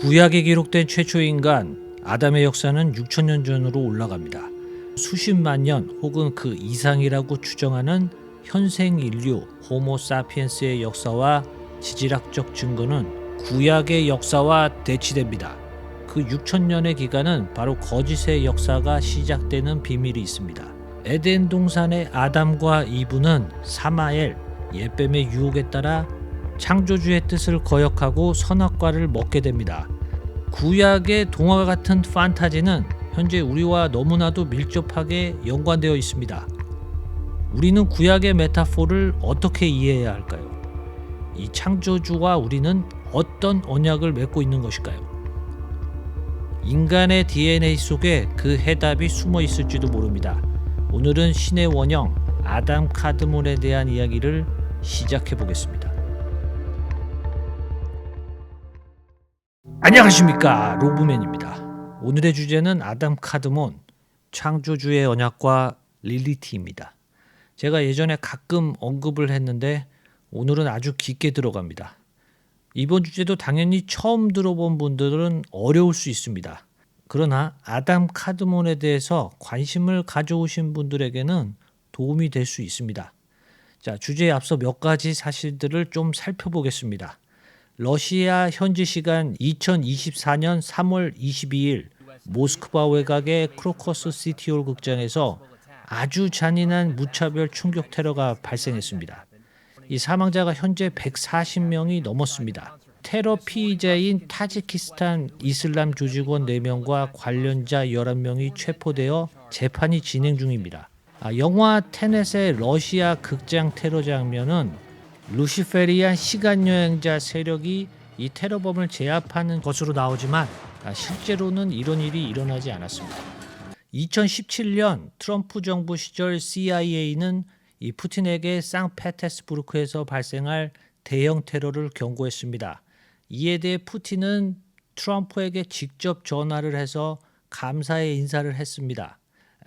구약에 기록된 최초 인간 아담의 역사는 6천년 전으로 올라갑니다. 수십만 년 혹은 그 이상이라고 추정하는 현생 인류 호모 사피엔스의 역사와 지질학적 증거는 구약의 역사와 대치됩니다. 그 6천년의 기간은 바로 거짓의 역사가 시작되는 비밀이 있습니다. 에덴 동산의 아담과 이브는 사마엘, 예뱀의 유혹에 따라 창조주의 뜻을 거역하고 선악과를 먹게 됩니다. 구약의 동화와 같은 판타지는 현재 우리와 너무나도 밀접하게 연관되어 있습니다. 우리는 구약의 메타포를 어떻게 이해해야 할까요? 이 창조주와 우리는 어떤 언약을 맺고 있는 것일까요? 인간의 DNA 속에 그 해답이 숨어 있을지도 모릅니다. 오늘은 신의 원형 아담 카드몬에 대한 이야기를 시작해 보겠습니다. 안녕하십니까, 로브맨입니다. 오늘의 주제는 아담 카드몬, 창조주의 언약과 릴리티입니다. 제가 예전에 가끔 언급을 했는데 오늘은 아주 깊게 들어갑니다. 이번 주제도 당연히 처음 들어본 분들은 어려울 수 있습니다. 그러나 아담 카드몬에 대해서 관심을 가져오신 분들에게는 도움이 될 수 있습니다. 자, 주제에 앞서 몇 가지 사실들을 좀 살펴보겠습니다. 러시아 현지 시간 2024년 3월 22일 모스크바 외곽의 크로커스 시티홀 극장에서 아주 잔인한 무차별 충격 테러가 발생했습니다. 이 사망자가 현재 140명이 넘었습니다. 테러 피의자인 타지키스탄 이슬람 조직원 4명과 관련자 11명이 체포되어 재판이 진행 중입니다. 영화 테넷의 러시아 극장 테러 장면은 루시페리안 시간여행자 세력이 이 테러범을 제압하는 것으로 나오지만 실제로는 이런 일이 일어나지 않았습니다. 2017년 트럼프 정부 시절 CIA는 이 푸틴에게 상페테르부르크에서 발생할 대형 테러를 경고했습니다. 이에 대해 푸틴은 트럼프에게 직접 전화를 해서 감사의 인사를 했습니다.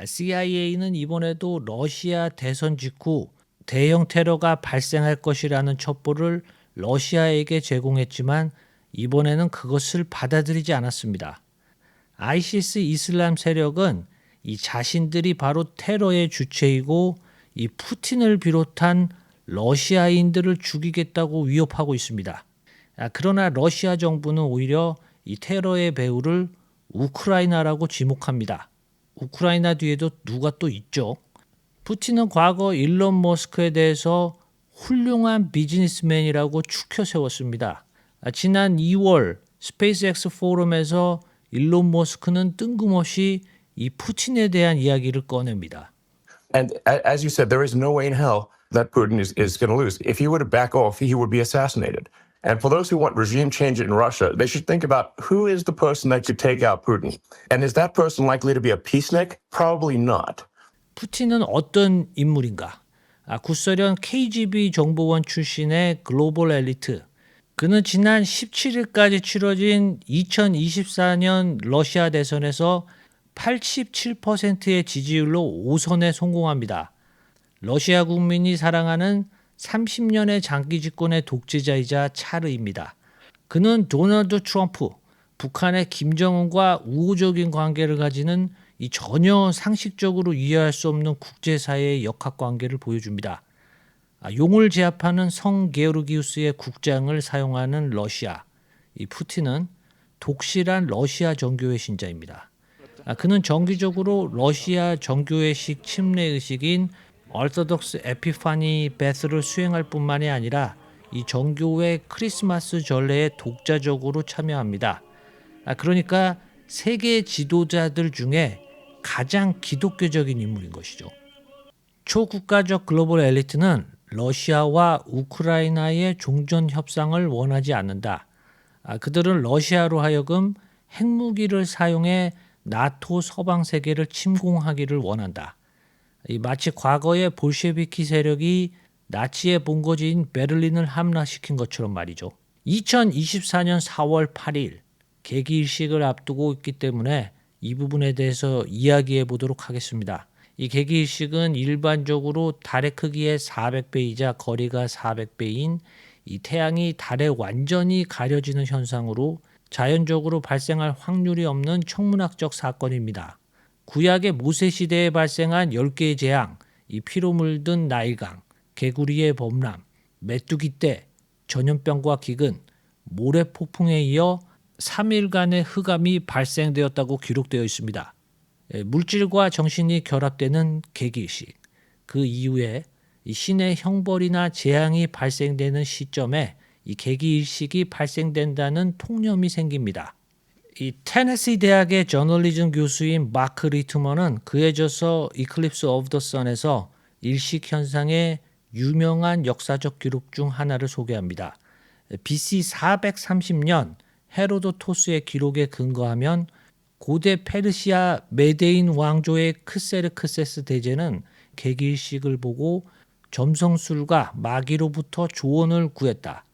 CIA는 이번에도 러시아 대선 직후 대형 테러가 발생할 것이라는 첩보를 러시아에게 제공했지만 이번에는 그것을 받아들이지 않았습니다. ISIS 이슬람 세력은 이 자신들이 바로 테러의 주체이고 이 푸틴을 비롯한 러시아인들을 죽이겠다고 위협하고 있습니다. 그러나 러시아 정부는 오히려 이 테러의 배후를 우크라이나라고 지목합니다. 우크라이나 뒤에도 누가 또 있죠. 푸틴은 과거 일론 머스크에 대해서 훌륭한 비즈니스맨이라고 추켜 세웠습니다. 지난 2월 스페이스X 포럼에서 일론 머스크는 뜬금없이 이 푸틴에 대한 이야기를 꺼냅니다. And as you said, there is no way in hell that Putin is going to lose. If he were to back off, he would be assassinated. And for those who want regime change in Russia, they should think about who is the person that could take out Putin. And is that person likely to be a peacenik? Probably not. 푸틴은 어떤 인물인가? 구소련 KGB 정보원 출신의 글로벌 엘리트. 그는 지난 17일까지 치러진 2024년 러시아 대선에서 87%의 지지율로 5선에 성공합니다. 러시아 국민이 사랑하는 30년의 장기 집권의 독재자이자 차르입니다. 그는 도널드 트럼프, 북한의 김정은과 우호적인 관계를 가지는 이 전혀 상식적으로 이해할 수 없는 국제사회의 역학관계를 보여줍니다. 용을 제압하는 성 게오르기우스의 국장을 사용하는 러시아. 이 푸틴은 독실한 러시아 정교회 신자입니다. 그는 정기적으로 러시아 정교회식 침례의식인 얼토독스 에피파니 베스를 수행할 뿐만이 아니라 이 정교회 크리스마스 전례에 독자적으로 참여합니다. 그러니까 세계 지도자들 중에 가장 기독교적인 인물인 것이죠. 초국가적 글로벌 엘리트는 러시아와 우크라이나의 종전 협상을 원하지 않는다. 그들은 러시아로 하여금 핵무기를 사용해 나토 서방 세계를 침공하기를 원한다. 마치 과거의 볼셰비키 세력이 나치의 본거지인 베를린을 함락시킨 것처럼 말이죠. 2024년 4월 8일 개기일식을 앞두고 있기 때문에 이 부분에 대해서 이야기해 보도록 하겠습니다. 이 개기일식은 일반적으로 달의 크기의 400배이자 거리가 400배인 이 태양이 달에 완전히 가려지는 현상으로 자연적으로 발생할 확률이 없는 천문학적 사건입니다. 구약의 모세 시대에 발생한 10개의 재앙, 이 피로 물든 나일강, 개구리의 범람, 메뚜기 떼, 전염병과 기근, 모래폭풍에 이어 3일간의 흑암이 발생되었다고 기록되어 있습니다. 물질과 정신이 결합되는 개기일식, 그 이후에 이 신의 형벌이나 재앙이 발생되는 시점에 이 개기일식이 발생된다는 통념이 생깁니다. 이 테네시 대학의 저널리즘 교수인 마크 리트먼은 그에 져서 이클립스 오브 더 선에서 일식 현상의 유명한 역사적 기록 중 하나를 소개합니다. BC 430년 헤로도토스의 기록에 근거하면 고대 페르시아 메데인 왕조의 크세르크세스 대제는 개기일식을 보고 점성술과 마귀로부터 조언을 구했다.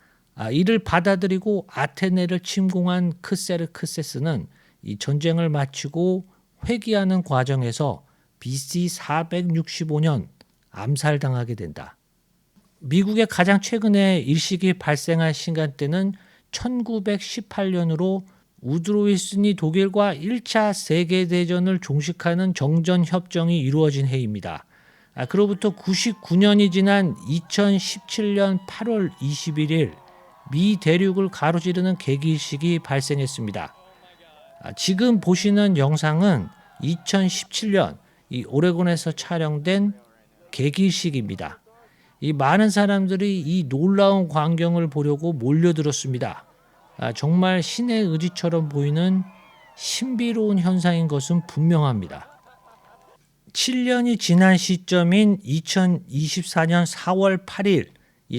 이를 받아들이고 아테네를 침공한 크세르크세스는 이 전쟁을 마치고 회귀하는 과정에서 BC 465년 암살당하게 된다. 미국에 가장 최근에 일식이 발생한 시간대는 1918년으로 우드로 윌슨이 독일과 1차 세계대전을 종식하는 정전협정이 이루어진 해입니다. 그로부터 99년이 지난 2017년 8월 21일 미 대륙을 가로지르는 개기일식이 발생했습니다. 지금 보시는 영상은 2017년 이 오레곤에서 촬영된 개기일식입니다. 이 많은 사람들이 이 놀라운 광경을 보려고 몰려들었습니다. 정말 신의 의지처럼 보이는 신비로운 현상인 것은 분명합니다. 7년이 지난 시점인 2024년 4월 8일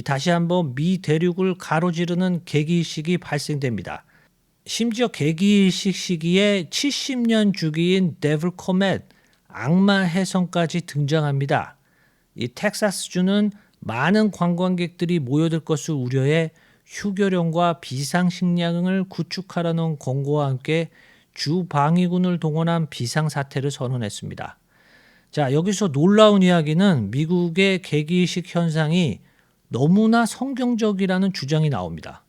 다시 한번 미 대륙을 가로지르는 개기일식이 발생됩니다. 심지어 개기일식 시기에 70년 주기인 데블 코멧, 악마 해성까지 등장합니다. 이 텍사스주는 많은 관광객들이 모여들 것을 우려해 휴교령과 비상식량을 구축하라는 권고와 함께 주 방위군을 동원한 비상사태를 선언했습니다. 자, 여기서 놀라운 이야기는 미국의 개기일식 현상이 너무나 성경적이라는 주장이 나옵니다.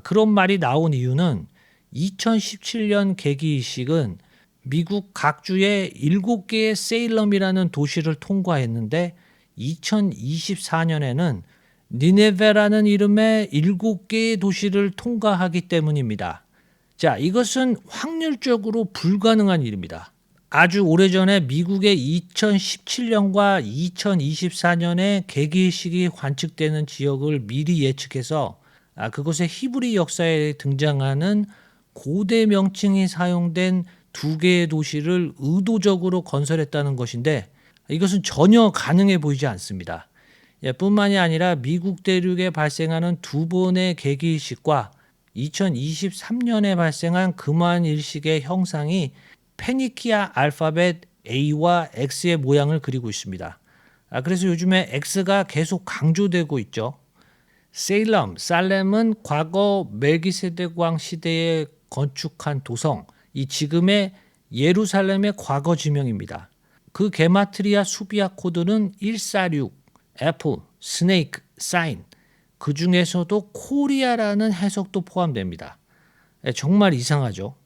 그런 말이 나온 이유는 2017년 개기일식은 미국 각주의 7개의 세일럼이라는 도시를 통과했는데 2024년에는 니네베라는 이름의 7개의 도시를 통과하기 때문입니다. 자, 이것은 확률적으로 불가능한 일입니다. 아주 오래전에 미국의 2017년과 2024년에 개기일식이 관측되는 지역을 미리 예측해서 그곳의 히브리 역사에 등장하는 고대 명칭이 사용된 2개의 도시를 의도적으로 건설했다는 것인데 이것은 전혀 가능해 보이지 않습니다. 뿐만이 아니라 미국 대륙에 발생하는 2번의 개기일식과 2023년에 발생한 금환일식의 형상이 페니키아 알파벳 A와 X의 모양을 그리고 있습니다. 그래서 요즘에 X가 계속 강조되고 있죠. 살렘은 과거 멜기세덱 왕 시대에 건축한 도성, 이 지금의 예루살렘의 과거 지명입니다. 그 게마트리아 수비아 코드는 146, 애플, 스네이크, 사인, 그 중에서도 코리아라는 해석도 포함됩니다. 정말 이상하죠.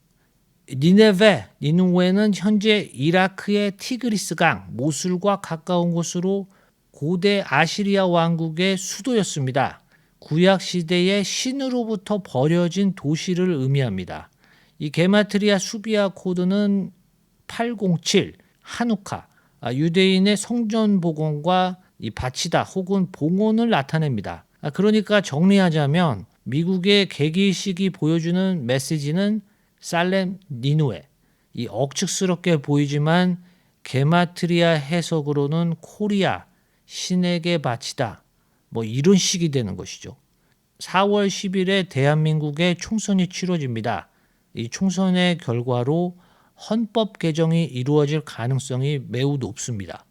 니누웨는 현재 이라크의 티그리스강, 모술과 가까운 곳으로 고대 아시리아 왕국의 수도였습니다. 구약 시대의 신으로부터 버려진 도시를 의미합니다. 이 게마트리아 수비아 코드는 807, 하누카, 유대인의 성전 복원과 이 바치다 혹은 봉헌을 나타냅니다. 그러니까 정리하자면 미국의 개기일식이 보여주는 메시지는 살렘, 니누웨, 이 억측스럽게 보이지만 게마트리아 해석으로는 코리아, 신에게 바치다, 이런 식이 되는 것이죠. 4월 10일에 대한민국의 총선이 치러집니다. 이 총선의 결과로 헌법 개정이 이루어질 가능성이 매우 높습니다.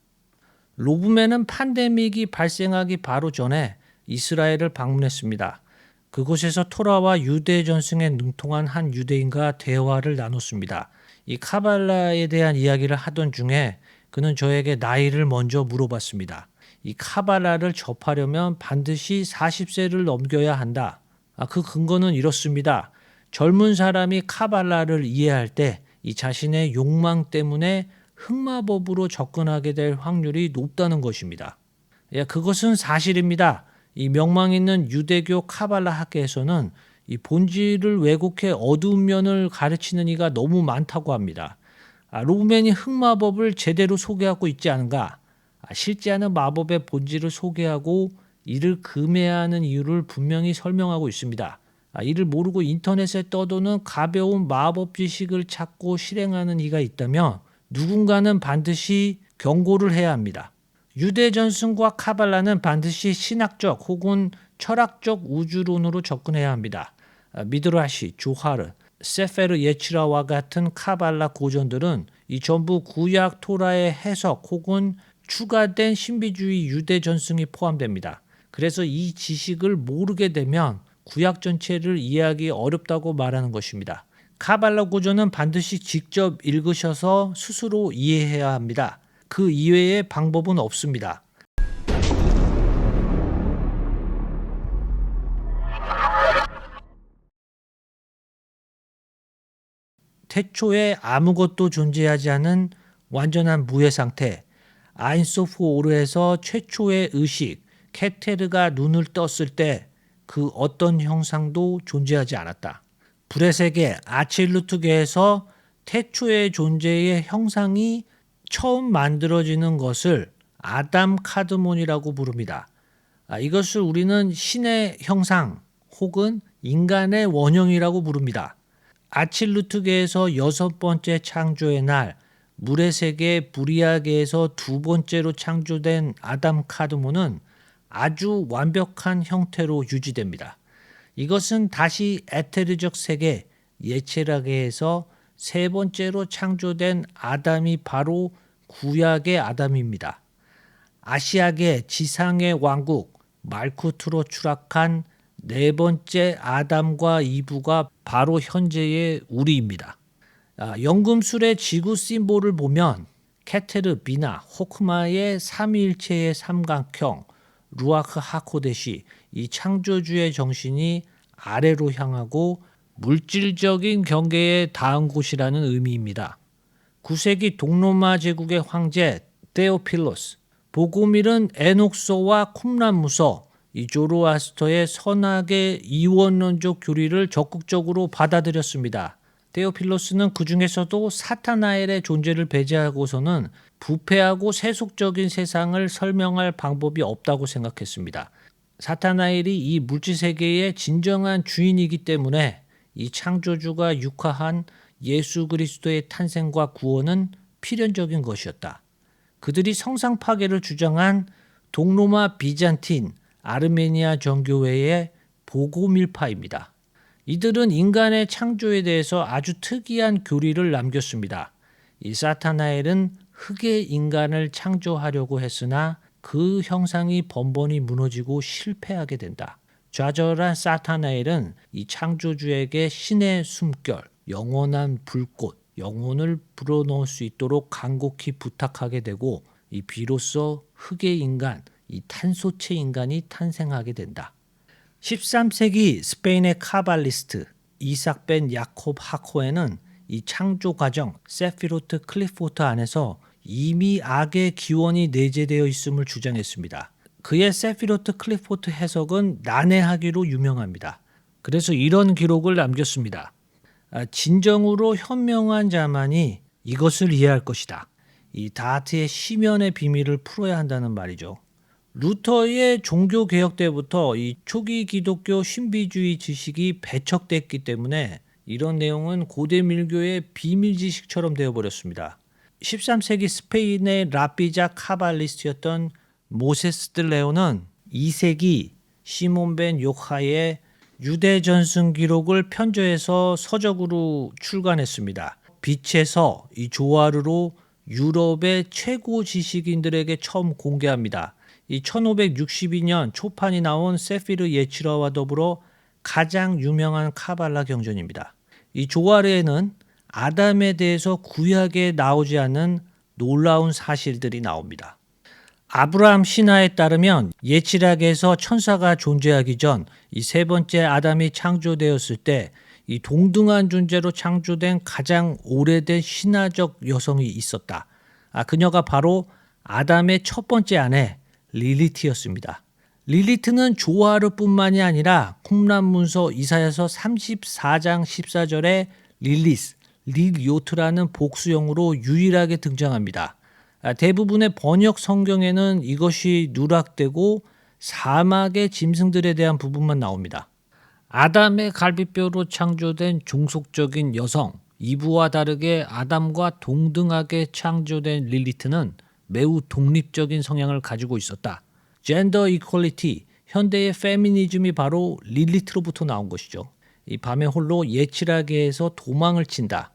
로브맨은 팬데믹이 발생하기 바로 전에 이스라엘을 방문했습니다. 그곳에서 토라와 유대 전승에 능통한 한 유대인과 대화를 나눴습니다. 이 카발라에 대한 이야기를 하던 중에 그는 저에게 나이를 먼저 물어봤습니다. 이 카발라를 접하려면 반드시 40세를 넘겨야 한다. 그 근거는 이렇습니다. 젊은 사람이 카발라를 이해할 때 이 자신의 욕망 때문에 흑마법으로 접근하게 될 확률이 높다는 것입니다. 그것은 사실입니다. 이 명망 있는 유대교 카발라 학계에서는 이 본질을 왜곡해 어두운 면을 가르치는 이가 너무 많다고 합니다. 로맨이 흑마법을 제대로 소개하고 있지 않은가? 실제 하는 마법의 본질을 소개하고 이를 금해하는 이유를 분명히 설명하고 있습니다. 이를 모르고 인터넷에 떠도는 가벼운 마법 지식을 찾고 실행하는 이가 있다면 누군가는 반드시 경고를 해야 합니다. 유대 전승과 카발라는 반드시 신학적 혹은 철학적 우주론으로 접근해야 합니다. 미드라시, 조하르, 세페르 예치라와 같은 카발라 고전들은 이 전부 구약 토라의 해석 혹은 추가된 신비주의 유대 전승이 포함됩니다. 그래서 이 지식을 모르게 되면 구약 전체를 이해하기 어렵다고 말하는 것입니다. 카발라 고전은 반드시 직접 읽으셔서 스스로 이해해야 합니다. 그 이외의 방법은 없습니다. 태초에 아무것도 존재하지 않은 완전한 무의 상태, 아인소프 오르에서 최초의 의식, 케테르가 눈을 떴을 때 그 어떤 형상도 존재하지 않았다. 불의 세계, 아칠루트계에서 태초의 존재의 형상이 처음 만들어지는 것을 아담 카드몬이라고 부릅니다. 이것을 우리는 신의 형상 혹은 인간의 원형이라고 부릅니다. 아칠루트계에서 여섯 번째 창조의 날, 물의 세계 부리아계에서 두 번째로 창조된 아담 카드몬은 아주 완벽한 형태로 유지됩니다. 이것은 다시 에테르적 세계 예체라계에서 세 번째로 창조된 아담이 바로 구약의 아담입니다. 아시아계 지상의 왕국 말쿠트로 추락한 네 번째 아담과 이브가 바로 현재의 우리입니다. 연금술의 지구 심볼을 보면 케테르, 비나, 호크마의 삼위일체의 삼각형, 루아크 하코데시, 이 창조주의 정신이 아래로 향하고 물질적인 경계에 닿은 곳이라는 의미입니다. 9세기 동로마 제국의 황제 테오필로스, 보고밀은 에녹서와 쿰란무서, 이 조로아스터의 선악의 이원론적 교리를 적극적으로 받아들였습니다. 테오필로스는 그 중에서도 사타나엘의 존재를 배제하고서는 부패하고 세속적인 세상을 설명할 방법이 없다고 생각했습니다. 사타나엘이 이 물질세계의 진정한 주인이기 때문에 이 창조주가 육화한 예수 그리스도의 탄생과 구원은 필연적인 것이었다. 그들이 성상 파괴를 주장한 동로마 비잔틴, 아르메니아 정교회의 보고밀파입니다. 이들은 인간의 창조에 대해서 아주 특이한 교리를 남겼습니다. 이 사타나엘은 흙의 인간을 창조하려고 했으나 그 형상이 번번이 무너지고 실패하게 된다. 좌절한 사타나엘은 이 창조주에게 신의 숨결, 영원한 불꽃, 영혼을 불어넣을 수 있도록 간곡히 부탁하게 되고 이 비로소 흙의 인간, 이 탄소체 인간이 탄생하게 된다. 13세기 스페인의 카발리스트 이삭 벤 야콥 하코에는 이 창조 과정 세피로트 클리포트 안에서 이미 악의 기원이 내재되어 있음을 주장했습니다. 그의 세피로트 클리포트 해석은 난해하기로 유명합니다. 그래서 이런 기록을 남겼습니다. 진정으로 현명한 자만이 이것을 이해할 것이다. 이 다하트의 시면의 비밀을 풀어야 한다는 말이죠. 루터의 종교개혁 때부터 이 초기 기독교 신비주의 지식이 배척됐기 때문에 이런 내용은 고대 밀교의 비밀 지식처럼 되어버렸습니다. 13세기 스페인의 라피자 카발리스트였던 모세스 드 레오는 2세기 시몬 벤 요하의 유대 전승 기록을 편저해서 서적으로 출간했습니다. 빛에서 이 조아르로 유럽의 최고 지식인들에게 처음 공개합니다. 이 1562년 초판이 나온 세피르 예치라와 더불어 가장 유명한 카발라 경전입니다. 이 조아르에는 아담에 대해서 구약에 나오지 않는 놀라운 사실들이 나옵니다. 아브라함 신화에 따르면 예치락에서 천사가 존재하기 전 이 세 번째 아담이 창조되었을 때 이 동등한 존재로 창조된 가장 오래된 신화적 여성이 있었다. 그녀가 바로 아담의 첫 번째 아내 릴리트였습니다. 릴리트는 조화르뿐만이 아니라 쿰란문서 이사야서 34장 14절에 릴리스, 릴요트라는 복수형으로 유일하게 등장합니다. 대부분의 번역 성경에는 이것이 누락되고 사막의 짐승들에 대한 부분만 나옵니다. 아담의 갈비뼈로 창조된 종속적인 여성, 이브와 다르게 아담과 동등하게 창조된 릴리트는 매우 독립적인 성향을 가지고 있었다. 젠더 이퀄리티, 현대의 페미니즘이 바로 릴리트로부터 나온 것이죠. 이 밤에 홀로 예칠하게에서 도망을 친다.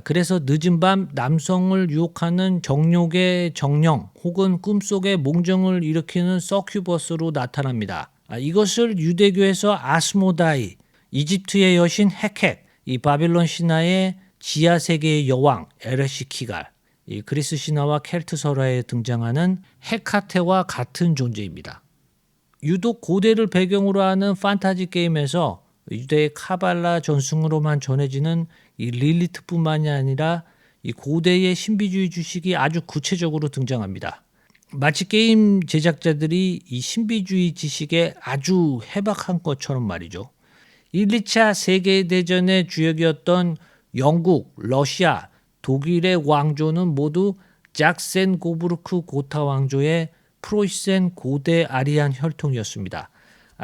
그래서 늦은 밤 남성을 유혹하는 정욕의 정령 혹은 꿈속의 몽정을 일으키는 서큐버스로 나타납니다. 이것을 유대교에서 아스모다이, 이집트의 여신 헤켓, 이 바빌론 신화의 지하 세계의 여왕 에르시키갈, 이 그리스 신화와 켈트 설화에 등장하는 헤카테와 같은 존재입니다. 유독 고대를 배경으로 하는 판타지 게임에서 유대의 카발라 전승으로만 전해지는 이 릴리트뿐만이 아니라 이 고대의 신비주의 주식이 아주 구체적으로 등장합니다. 마치 게임 제작자들이 이 신비주의 지식에 아주 해박한 것처럼 말이죠. 1, 2차 세계대전의 주역이었던 영국, 러시아, 독일의 왕조는 모두 작센 고부르크 고타 왕조의 프로이센 고대 아리안 혈통이었습니다.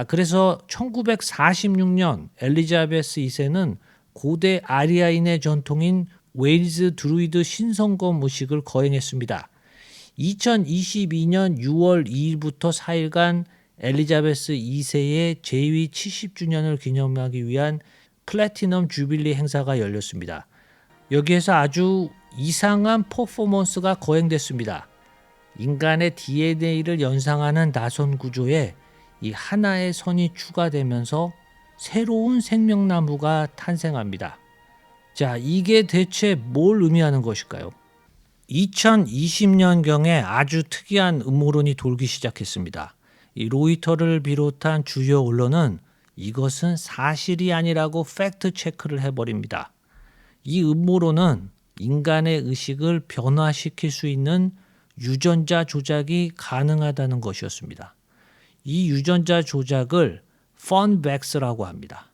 그래서 1946년 엘리자베스 2세는 고대 아리아인의 전통인 웨일즈 드루이드 신성검 의식을 거행했습니다. 2022년 6월 2일부터 4일간 엘리자베스 2세의 재위 70주년을 기념하기 위한 플래티넘 주빌리 행사가 열렸습니다. 여기에서 아주 이상한 퍼포먼스가 거행됐습니다. 인간의 DNA를 연상하는 나선 구조에 이 하나의 선이 추가되면서 새로운 생명나무가 탄생합니다. 자, 이게 대체 뭘 의미하는 것일까요? 2020년경에 아주 특이한 음모론이 돌기 시작했습니다. 이 로이터를 비롯한 주요 언론은 이것은 사실이 아니라고 팩트 체크를 해버립니다. 이 음모론은 인간의 의식을 변화시킬 수 있는 유전자 조작이 가능하다는 것이었습니다. 이 유전자 조작을 펀백스라고 합니다.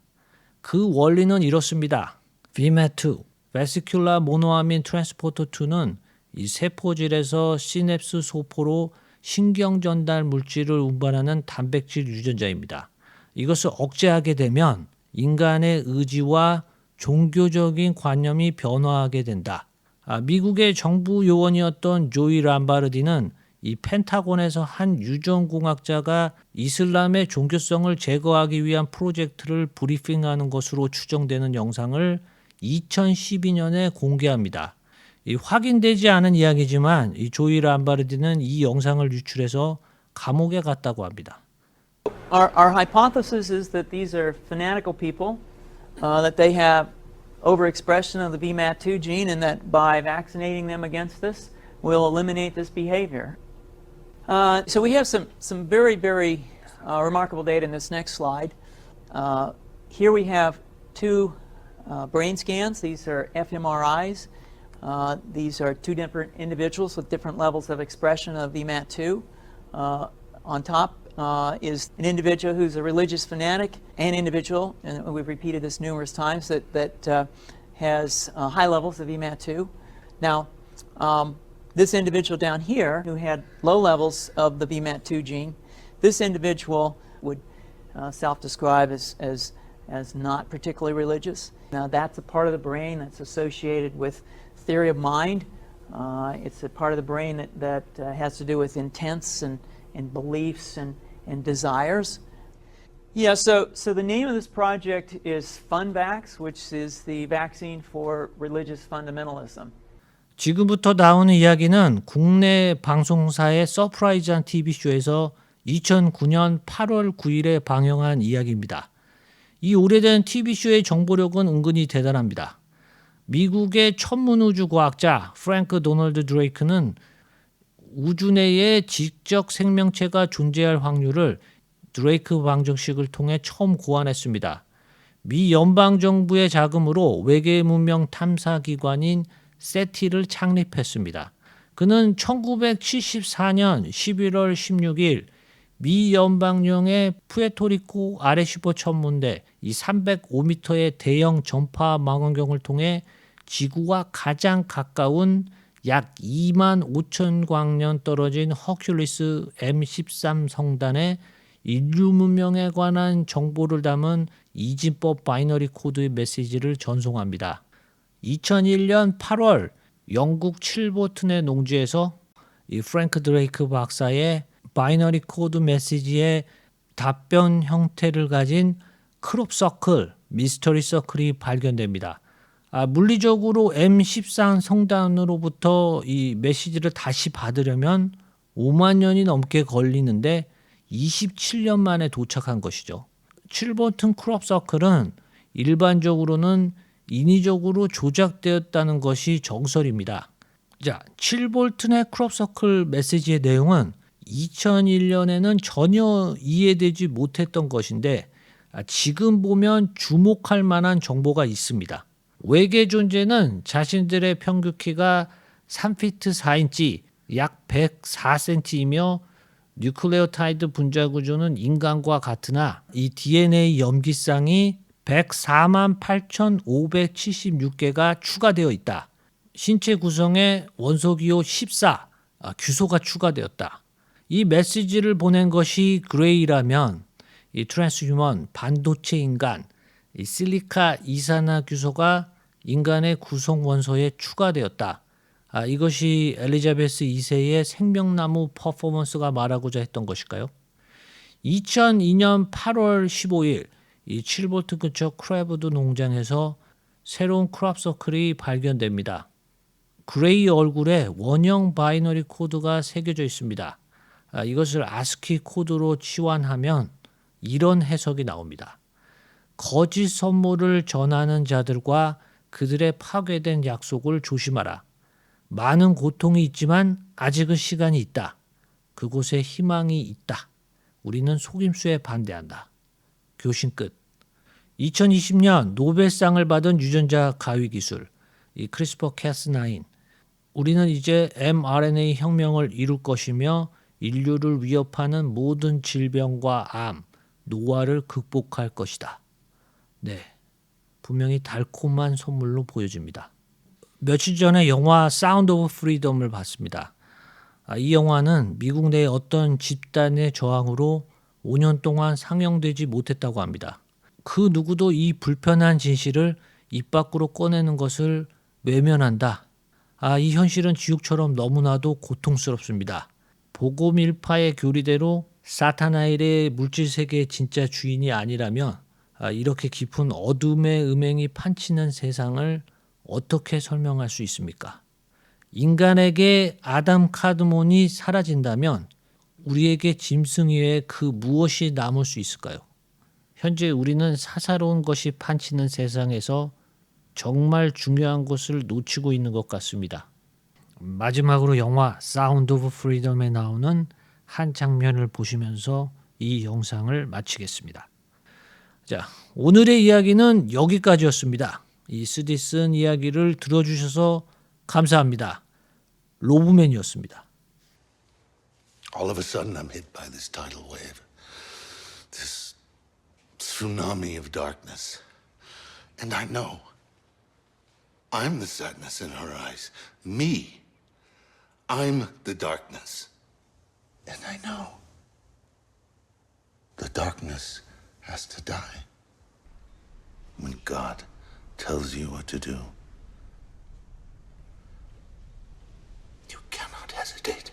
그 원리는 이렇습니다. VMAT2, Vesicular Monoamine Transporter 2는 이 세포질에서 시냅스 소포로 신경 전달 물질을 운반하는 단백질 유전자입니다. 이것을 억제하게 되면 인간의 의지와 종교적인 관념이 변화하게 된다. 미국의 정부 요원이었던 조이 람바르디는 이 펜타곤에서 한 유전공학자가 이슬람의 종교성을 제거하기 위한 프로젝트를 브리핑하는 것으로 추정되는 영상을 2012년에 공개합니다. 확인되지 않은 이야기지만 이 조이 람바르디는 이 영상을 유출해서 감옥에 갔다고 합니다. Our hypothesis is that these are fanatical people, that they have overexpression of the VMAT2 gene, and that by vaccinating them against this, we'll eliminate this behavior. So we have some very, very remarkable data in this next slide. Here we have two brain scans. These are fMRIs. These are two different individuals with different levels of expression of VMAT2. On top is an individual who's a religious fanatic, an individual, and we've repeated this numerous times, that has high levels of VMAT2. Now, this individual down here who had low levels of the VMAT2 gene, this individual would self-describe as not particularly religious. Now, that's a part of the brain that's associated with theory of mind. It's a part of the brain that has to do with intents and beliefs and desires. Yeah, so the name of this project is FunVax, which is the vaccine for religious fundamentalism. 지금부터 나오는 이야기는 국내 방송사의 서프라이즈한 TV쇼에서 2009년 8월 9일에 방영한 이야기입니다. 이 오래된 TV쇼의 정보력은 은근히 대단합니다. 미국의 천문우주과학자 프랭크 도널드 드레이크는 우주 내에 지적 생명체가 존재할 확률을 드레이크 방정식을 통해 처음 고안했습니다. 미 연방정부의 자금으로 외계 문명 탐사 기관인 세티를 창립했습니다. 그는 1974년 11월 16일 미 연방령의 푸에토리코 아레시보 천문대 이 305m의 대형 전파 망원경을 통해 지구와 가장 가까운 약 2만 5천 광년 떨어진 허큘리스 M13 성단의 인류 문명에 관한 정보를 담은 이진법 바이너리 코드의 메시지를 전송합니다. 2001년 8월 영국 칠보튼의 농지에서 이 프랭크 드레이크 박사의 바이너리 코드 메시지의 답변 형태를 가진 크롭 서클, 미스터리 서클이 발견됩니다. 물리적으로 M13 성단으로부터 이 메시지를 다시 받으려면 5만 년이 넘게 걸리는데 27년 만에 도착한 것이죠. 칠보튼 크롭 서클은 일반적으로는 인위적으로 조작되었다는 것이 정설입니다. 자, 칠볼튼의 크롭 서클 메시지의 내용은 2001년에는 전혀 이해되지 못했던 것인데 지금 보면 주목할 만한 정보가 있습니다. 외계 존재는 자신들의 평균 키가 3피트 4인치, 약 104cm이며 뉴클레오타이드 분자 구조는 인간과 같으나 이 DNA 염기쌍이 104만 8,576개가 추가되어 있다. 신체 구성에 원소기호 14, 규소가 추가되었다. 이 메시지를 보낸 것이 그레이라면 이 트랜스휴먼, 반도체 인간, 이 실리카 이산화규소가 인간의 구성 원소에 추가되었다. 이것이 엘리자베스 2세의 생명나무 퍼포먼스가 말하고자 했던 것일까요? 2002년 8월 15일 이 칠볼트 근처 크레브드 농장에서 새로운 크롭 서클이 발견됩니다. 그레이 얼굴에 원형 바이너리 코드가 새겨져 있습니다. 이것을 아스키 코드로 치환하면 이런 해석이 나옵니다. 거짓 선물을 전하는 자들과 그들의 파괴된 약속을 조심하라. 많은 고통이 있지만 아직은 시간이 있다. 그곳에 희망이 있다. 우리는 속임수에 반대한다. 교신 끝. 2020년 노벨상을 받은 유전자 가위 기술, 이 크리스퍼 캐스9. 우리는 이제 mRNA 혁명을 이룰 것이며 인류를 위협하는 모든 질병과 암, 노화를 극복할 것이다. 네, 분명히 달콤한 선물로 보여집니다. 며칠 전에 영화 사운드 오브 프리덤을 봤습니다. 이 영화는 미국 내 어떤 집단의 저항으로 5년 동안 상영되지 못했다고 합니다. 그 누구도 이 불편한 진실을 입 밖으로 꺼내는 것을 외면한다. 이 현실은 지옥처럼 너무나도 고통스럽습니다. 복음일파의 교리대로 사타나일의 물질세계의 진짜 주인이 아니라면 이렇게 깊은 어둠의 음행이 판치는 세상을 어떻게 설명할 수 있습니까? 인간에게 아담 카드몬이 사라진다면 우리에게 짐승 외에 그 무엇이 남을 수 있을까요? 현재 우리는 사사로운 것이 판치는 세상에서 정말 중요한 것을 놓치고 있는 것 같습니다. 마지막으로 영화 사운드 오브 프리덤에 나오는 한 장면을 보시면서 이 영상을 마치겠습니다. 자, 오늘의 이야기는 여기까지였습니다. 이 쓰디 쓴 이야기를 들어주셔서 감사합니다. 로브맨이었습니다. All of a sudden, I'm hit by this tidal wave, this tsunami of darkness. And I know I'm the sadness in her eyes. Me. I'm the darkness. And I know the darkness has to die when God tells you what to do. You cannot hesitate.